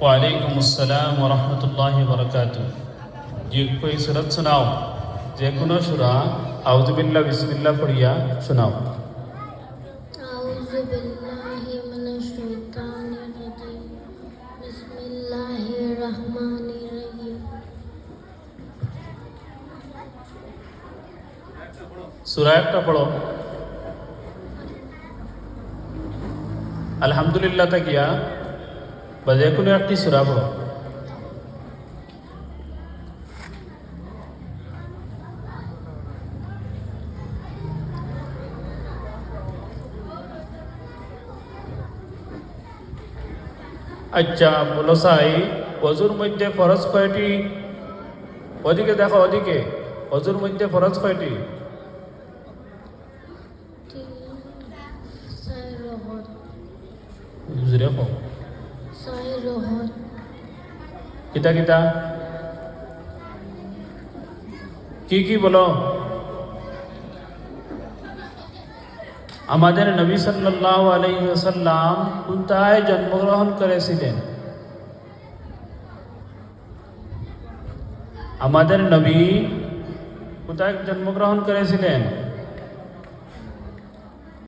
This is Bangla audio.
ওয়ালাইকুম আসসালাম ওয়া রাহমাতুল্লাহি ওয়া বারাকাতুহু। জি, कोई सूरत सुनाओ, যে কোনো সূরা আউযু বিল্লাহ বিসমিল্লাহ পড়িয়া শোনাও। আউযু বিল্লাহি মিনাশ শাইতানির রাজিম। বিসমিল্লাহির রহমানির রহিম। সূরা একটা পড়ো। আলহামদুলিল্লাহ তাকিয়া বা যে কোনো একটি সূরা পড়ো। আচ্ছা বলো সাই, অজুর মধ্যে ফরজ কয়টি? ওদিকে দেখো, ওদিকে। অজুর মধ্যে ফরজ কয়টি? দেখো কিতা কিতা কি বলো। আমাদের নবী সাল্লাল্লাহু আলাইহি ওয়াসাল্লাম কোথায় জন্মগ্রহণ করেছিলেন? আমাদের নবী কোথায় জন্মগ্রহণ করেছিলেন?